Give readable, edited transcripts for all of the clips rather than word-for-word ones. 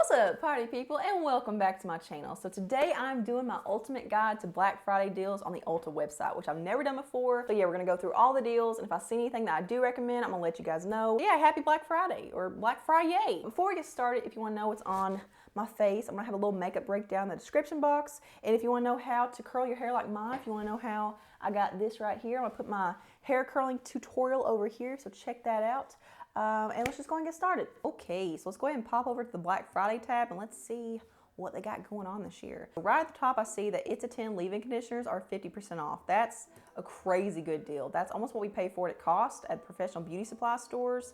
What's up, party people, and welcome back to my channel. So today I'm doing my ultimate guide to Black Friday deals on the Ulta website, which I've never done before. So yeah, we're gonna go through all the deals, and if I see anything that I do recommend, I'm gonna let you guys know. Yeah, happy Black Friday, or Black Friday. Before we get started, if you wanna know what's on my face, I'm gonna have a little makeup breakdown in the description box. And if you wanna know how to curl your hair like mine, if you wanna know how I got this right here, I'm gonna put my hair curling tutorial over here, so check that out. And let's just go and get started. Okay, so let's go ahead and pop over to the Black Friday tab and let's see what they got going on this year. Right at the top, I see that It's a 10 leave-in conditioners are 50% off. That's a crazy good deal. That's almost what we pay for it at cost at professional beauty supply stores.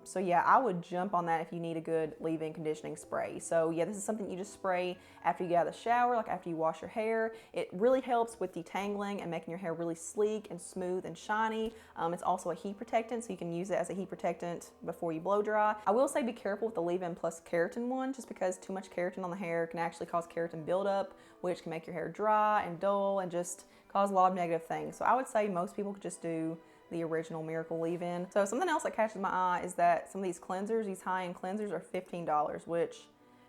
So yeah, I would jump on that if you need a good leave-in conditioning spray. So yeah, this is something you just spray after you get out of the shower, like after you wash your hair. It really helps with detangling and making your hair really sleek and smooth and shiny. It's also a heat protectant, so you can use it as a heat protectant before you blow dry. I will say be careful with the leave-in plus keratin one, just because too much keratin on the hair can actually cause keratin buildup, which can make your hair dry and dull and just cause a lot of negative things. So I would say most people could just do the original Miracle leave-in. So something else that catches my eye is that some of these cleansers, these high-end cleansers, are $15, which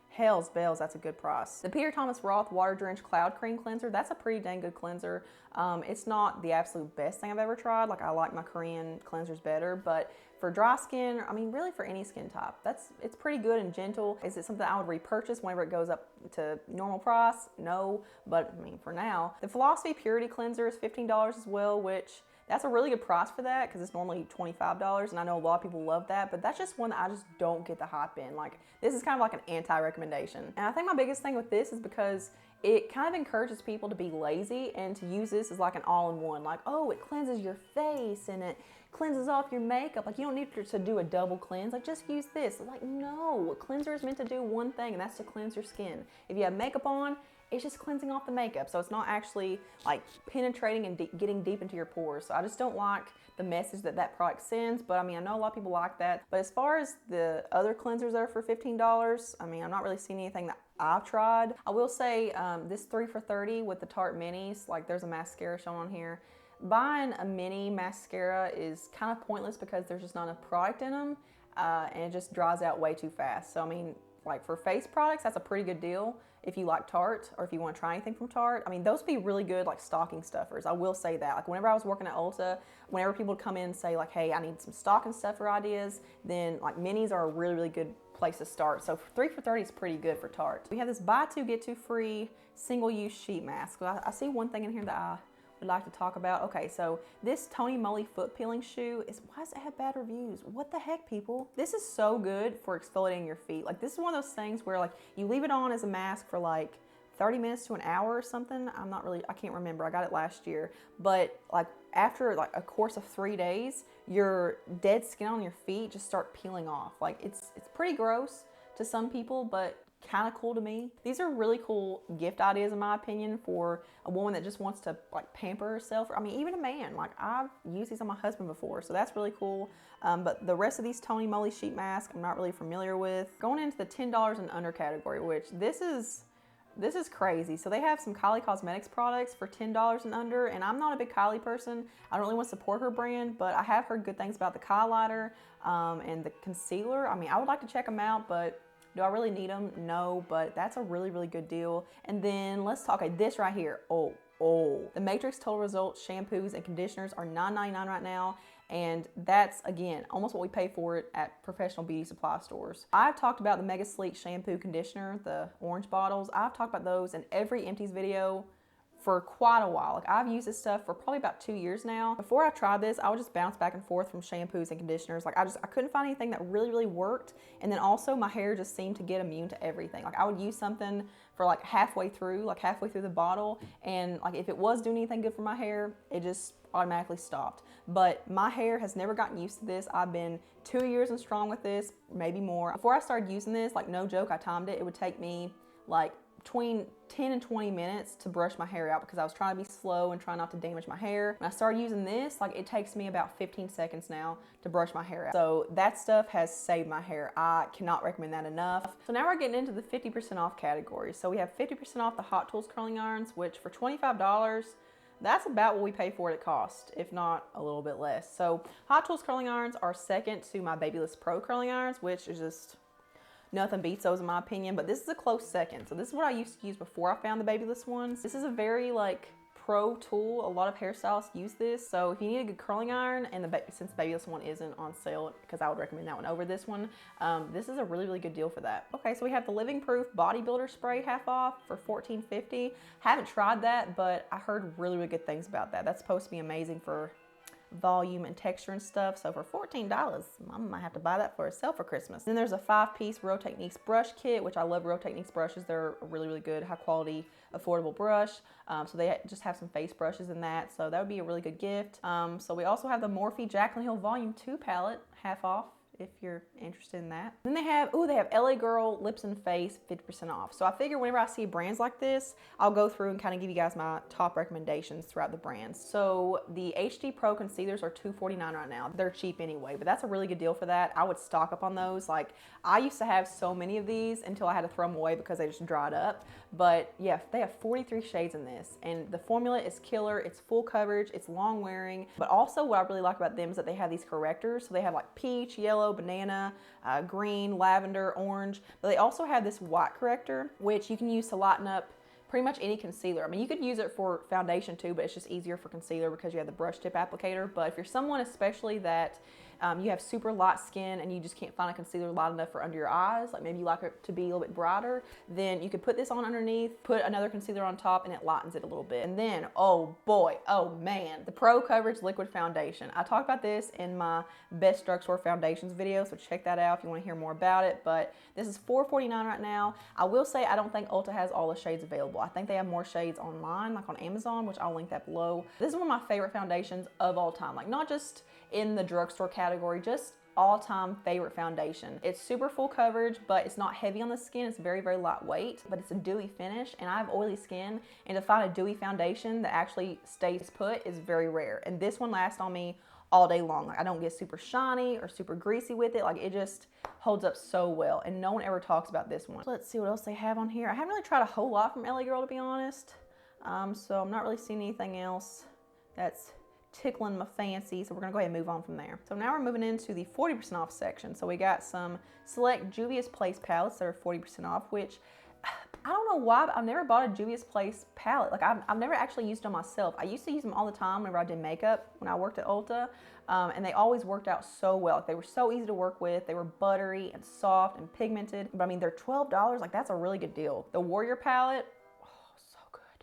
hell's bells, that's a good price. The Peter Thomas Roth Water Drenched Cloud Cream Cleanser, that's a pretty dang good cleanser. It's not the absolute best thing I've ever tried. Like, I like my Korean cleansers better, but for dry skin, I mean, really for any skin type, it's pretty good and gentle. Is it something I would repurchase whenever it goes up to normal price? No, but I mean, for now. The Philosophy Purity Cleanser is $15 as well, which that's a really good price for that because it's normally $25, and I know a lot of people love that, but that's just one that I just don't get the hype in. Like, this is kind of like an anti-recommendation. And I think my biggest thing with this is because it kind of encourages people to be lazy and to use this as like an all-in-one. Like, oh, it cleanses your face and it cleanses off your makeup. Like, you don't need to do a double cleanse. Like, just use this. Like, no, a cleanser is meant to do one thing, and that's to cleanse your skin. If you have makeup on, it's just cleansing off the makeup. So it's not actually like penetrating and getting deep into your pores. So I just don't like the message that that product sends. But I mean, I know a lot of people like that. But as far as the other cleansers that are for $15, I mean, I'm not really seeing anything that I've tried. I will say this 3 for $30 with the Tarte Minis, like there's a mascara shown on here. Buying a mini mascara is kind of pointless because there's just not enough product in them, and it just dries out way too fast. So I mean, like for face products, that's a pretty good deal if you like Tarte or if you want to try anything from Tarte. I mean, those would be really good like stocking stuffers. I will say that. Like, whenever I was working at Ulta, whenever people would come in and say like, hey, I need some stocking stuffer ideas, then like minis are a really, really good place to start. So 3 for $30 is pretty good for Tarte. We have this buy two, get two free single-use sheet mask. I see one thing in here that I would like to talk about. Okay, so this Tony Moly foot peeling shoe is, why does it have bad reviews? What the heck, people? This is so good for exfoliating your feet. Like, this is one of those things where like you leave it on as a mask for like 30 minutes to an hour or something. I can't remember. I got it last year. But like after like a course of 3 days, your dead skin on your feet just start peeling off. Like, it's pretty gross to some people, but kind of cool to me. These are really cool gift ideas, in my opinion, for a woman that just wants to like pamper herself. I mean, even a man. Like, I've used these on my husband before, so that's really cool. But the rest of these Tony Moly sheet masks, I'm not really familiar with. Going into the $10 and under category, which this is crazy. So they have some Kylie Cosmetics products for $10 and under, and I'm not a big Kylie person. I don't really want to support her brand, but I have heard good things about the highlighter and the concealer. I mean, I would like to check them out, but do I really need them? No, but that's a really, really good deal. And then let's talk, okay, this right here. Oh, the Matrix Total Results shampoos and conditioners are $9.99 right now. And that's, again, almost what we pay for it at professional beauty supply stores. I've talked about the Mega Sleek shampoo conditioner, the orange bottles. I've talked about those in every empties video for quite a while. Like, I've used this stuff for probably about 2 years now. Before I tried this, I would just bounce back and forth from shampoos and conditioners. Like, I couldn't find anything that really, really worked. And then also my hair just seemed to get immune to everything. Like, I would use something for like halfway through the bottle, and like if it was doing anything good for my hair, it just automatically stopped. But my hair has never gotten used to this. I've been 2 years and strong with this, maybe more. Before I started using this, like, no joke, I timed it. It would take me like between 10 and 20 minutes to brush my hair out because I was trying to be slow and try not to damage my hair. When I started using this, like, it takes me about 15 seconds now to brush my hair out. So that stuff has saved my hair. I cannot recommend that enough. So now we're getting into the 50% off category. So we have 50% off the Hot Tools curling irons, which for $25, that's about what we pay for it at cost, if not a little bit less. So Hot Tools curling irons are second to my Babyliss Pro curling irons, which is just nothing beats those in my opinion, but this is a close second. So this is what I used to use before I found the Babyless ones. This is a very like pro tool. A lot of hairstylists use this. So if you need a good curling iron, and since the Babyless one isn't on sale, because I would recommend that one over this one, this is a really, really good deal for that. Okay, so we have the Living Proof Bodybuilder Spray half off for $14.50. Haven't tried that, but I heard really, really good things about that. That's supposed to be amazing for volume and texture and stuff. So for $14, I might have to buy that for herself for Christmas. Then there's a 5-piece Real Techniques brush kit, which I love Real Techniques brushes. They're a really, really good, high quality, affordable brush. So they just have some face brushes in that. So that would be a really good gift. So we also have the Morphe Jaclyn Hill Volume 2 palette, half off, if you're interested in that. Then they have LA Girl Lips and Face 50% off. So I figure whenever I see brands like this, I'll go through and kind of give you guys my top recommendations throughout the brands. So the HD Pro concealers are $2.49 right now. They're cheap anyway, but that's a really good deal for that. I would stock up on those. Like, I used to have so many of these until I had to throw them away because they just dried up. But yeah, they have 43 shades in this, and the formula is killer. It's full coverage, it's long wearing, but also what I really like about them is that they have these correctors. So they have like peach, yellow, banana, green, lavender, orange, but they also have this white corrector, which you can use to lighten up pretty much any concealer. I mean, you could use it for foundation too, but it's just easier for concealer because you have the brush tip applicator. But if you're someone especially that you have super light skin and you just can't find a concealer light enough for under your eyes, like maybe you like it to be a little bit brighter, then you could put this on underneath, put another concealer on top, and it lightens it a little bit. And then, oh boy, oh man, the Pro Coverage Liquid Foundation. I talked about this in my Best Drugstore Foundations video, so check that out if you want to hear more about it. But this is $4.49 right now. I will say I don't think Ulta has all the shades available. I think they have more shades online, like on Amazon, which I'll link that below. This is one of my favorite foundations of all time, like not just in the drugstore category, just all-time favorite foundation. It's super full coverage, but it's not heavy on the skin. It's very, very lightweight, but it's a dewy finish, and I have oily skin, and to find a dewy foundation that actually stays put is very rare. And this one lasts on me all day long. Like, I don't get super shiny or super greasy with it. Like, it just holds up so well, and no one ever talks about this one. Let's see what else they have on here. I haven't really tried a whole lot from LA Girl, to be honest. So I'm not really seeing anything else that's tickling my fancy, so we're gonna go ahead and move on from there. So now we're moving into the 40% off section. So we got some select Juvia's Place palettes that are 40% off, which I don't know why, but I've never bought a Juvia's Place palette. Like, I've never actually used them myself. I used to use them all the time whenever I did makeup when I worked at Ulta, and they always worked out so well. Like, they were so easy to work with. They were buttery and soft and pigmented, but I mean, they're $12. Like, that's a really good deal. The Warrior palette,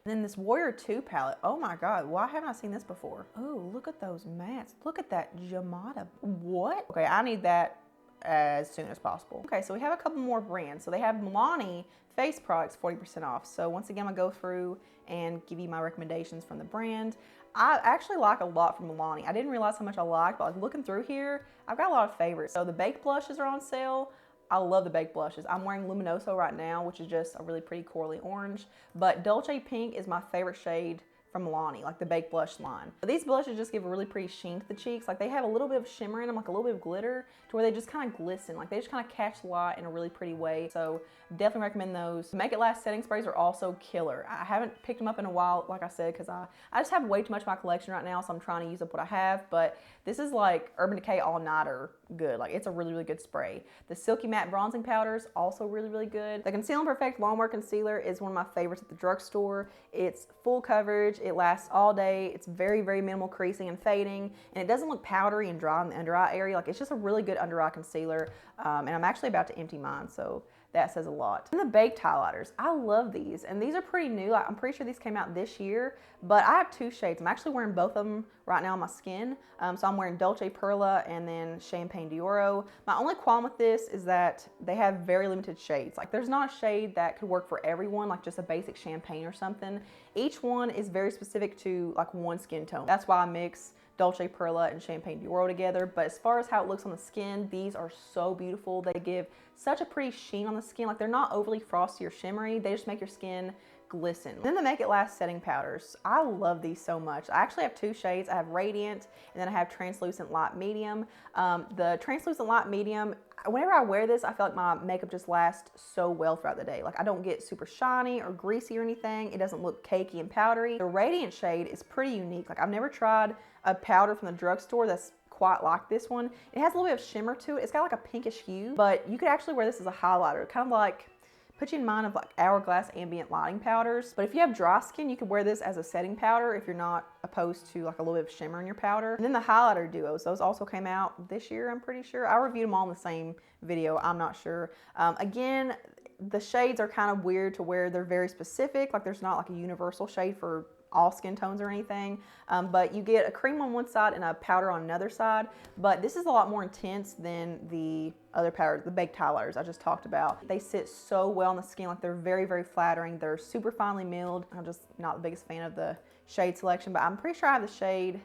and then this Warrior 2 palette, oh my God, why haven't I seen this before? Oh, look at those mattes. Look at that Jamada. What? Okay, I need that as soon as possible. Okay, so we have a couple more brands. So they have Milani face products 40% off. So once again, I'm gonna go through and give you my recommendations from the brand. I actually like a lot from Milani. I didn't realize how much I liked, but like looking through here, I've got a lot of favorites. So the baked blushes are on sale. I love the baked blushes. I'm wearing Luminoso right now, which is just a really pretty corally orange, but Dolce Pink is my favorite shade from Milani, like the baked blush line. But these blushes just give a really pretty sheen to the cheeks. Like, they have a little bit of shimmer in them, like a little bit of glitter, to where they just kind of glisten. Like, they just kind of catch the light in a really pretty way. So definitely recommend those. Make It Last setting sprays are also killer. I haven't picked them up in a while, like I said, because I just have way too much of my collection right now, so I'm trying to use up what I have. But this is like Urban Decay All Nighter good. Like, it's a really, really good spray. The Silky Matte Bronzing Powders, also really, really good. The Conceal and Perfect Longwear Concealer is one of my favorites at the drugstore. It's full coverage. It lasts all day. It's very, very minimal creasing and fading, and it doesn't look powdery and dry in the under eye area. Like, it's just a really good under eye concealer, and I'm actually about to empty mine, so that says a lot. And the baked highlighters, I love these, and these are pretty new. Like, I'm pretty sure these came out this year, but I have two shades. I'm actually wearing both of them right now on my skin. So I'm wearing Dolce Perla and then Champagne d'Oro. My only qualm with this is that they have very limited shades. Like, there's not a shade that could work for everyone, like just a basic champagne or something. Each one is very specific to like one skin tone. That's why I mix Dolce Perla and Champagne d'Oro together. But as far as how it looks on the skin, these are so beautiful. They give such a pretty sheen on the skin. Like, they're not overly frosty or shimmery. They just make your skin glisten. Then the Make It Last setting powders. I love these so much. I actually have two shades. I have Radiant, and then I have Translucent Light Medium. The Translucent Light Medium, whenever I wear this, I feel like my makeup just lasts so well throughout the day. Like, I don't get super shiny or greasy or anything. It doesn't look cakey and powdery. The Radiant shade is pretty unique. Like, I've never tried a powder from the drugstore that's quite like this one. It has a little bit of shimmer to it. It's got like a pinkish hue, but you could actually wear this as a highlighter, kind of like put you in mind of like Hourglass ambient lighting powders. But if you have dry skin, you could wear this as a setting powder if you're not opposed to like a little bit of shimmer in your powder. And then the highlighter duos, those also came out this year, I'm pretty sure. I reviewed them all in the same video, I'm not sure. Again, the shades are kind of weird to where they're very specific. Like there's not like a universal shade for all skin tones or anything, but you get a cream on one side and a powder on another side. But this is a lot more intense than the other powders, the baked highlighters I just talked about. They sit so well on the skin, like they're very, very flattering. They're super finely milled. I'm just not the biggest fan of the shade selection, but I'm pretty sure I have the shade,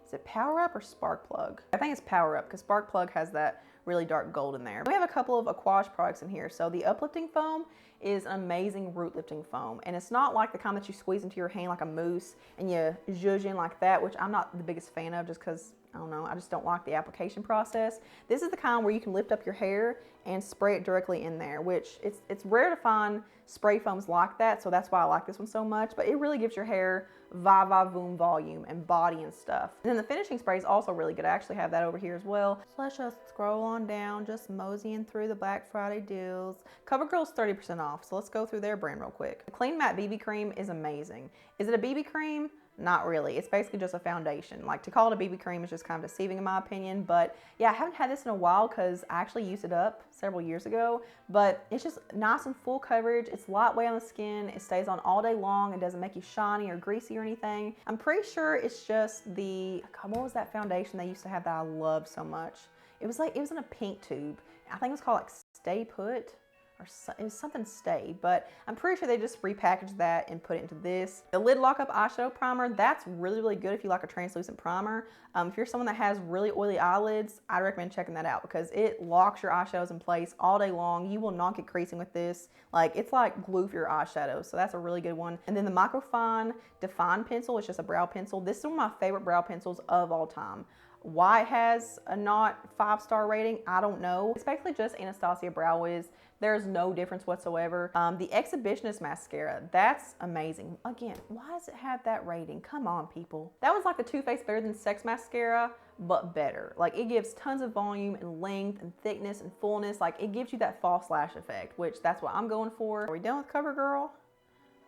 is it Power Up or Spark Plug? I think it's Power Up because Spark Plug has that really dark gold in there. We have a couple of Aquage products in here. So the uplifting foam is an amazing root lifting foam, and it's not like the kind that you squeeze into your hand like a mousse and you zhuzh in like that, which I'm not the biggest fan of just because, I don't know, I just don't like the application process. This is the kind where you can lift up your hair and spray it directly in there, which it's rare to find spray foams like that, so that's why I like this one so much, but it really gives your hair voom volume and body and stuff. And then the finishing spray is also really good. I actually have that over here as well. So let's just scroll on down, just moseying through the Black Friday deals. Covergirl's 30% off, so let's go through their brand real quick. The Clean Matte BB Cream is amazing. Is it a BB cream? Not really. It's basically just a foundation. Like, to call it a BB cream is just kind of deceiving in my opinion, but yeah, I haven't had this in a while because I actually used it up several years ago, but it's just nice and full coverage. It's lightweight on the skin. It stays on all day long. It doesn't make you shiny or greasy or anything. I'm pretty sure it's just the, God, what was that foundation they used to have that I loved so much? It was in a pink tube. I think it was called like Stay Put. Or it was something Stay, but I'm pretty sure they just repackaged that and put it into this. The Lid Lockup Eyeshadow Primer, that's really, really good if you like a translucent primer. If you're someone that has really oily eyelids, I'd recommend checking that out because it locks your eyeshadows in place all day long. You will not get creasing with this. Like, it's like glue for your eyeshadows, so that's a really good one. And then the Microfine Define Pencil, it's just a brow pencil. This is one of my favorite brow pencils of all time. Why it has a not 5-star rating, I don't know. It's basically just Anastasia Brow Wiz. There's no difference whatsoever. The Exhibitionist Mascara, that's amazing. Again, why does it have that rating? Come on, people. That was like the Too Faced Better Than Sex Mascara, but better. Like, it gives tons of volume and length and thickness and fullness. Like, it gives you that false lash effect, which that's what I'm going for. Are we done with CoverGirl?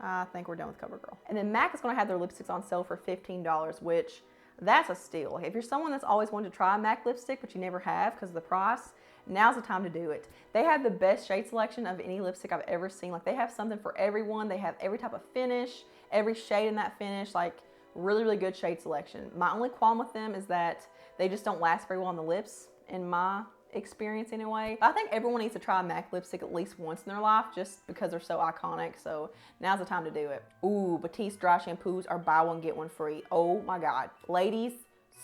I think we're done with CoverGirl. And then MAC is gonna have their lipsticks on sale for $15, which that's a steal. If you're someone that's always wanted to try a MAC lipstick, but you never have because of the price, now's the time to do it. They have the best shade selection of any lipstick I've ever seen. Like, they have something for everyone. They have every type of finish, every shade in that finish, like really, really good shade selection. My only qualm with them is that they just don't last very well on the lips, in my experience anyway. I think everyone needs to try a MAC lipstick at least once in their life just because they're so iconic, so now's the time to do it. Ooh, Batiste dry shampoos are buy one, get one free. Oh my God. Ladies,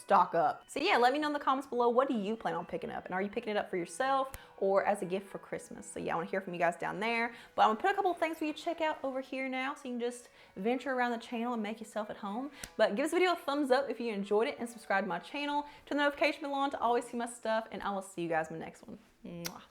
stock up. So yeah, let me know in the comments below, what do you plan on picking up? And are you picking it up for yourself or as a gift for Christmas? So yeah, I want to hear from you guys down there. But I'm gonna put a couple of things for you to check out over here now so you can just venture around the channel and make yourself at home. But give this video a thumbs up if you enjoyed it and subscribe to my channel. Turn the notification bell on to always see my stuff, and I will see you guys in the next one. Mwah.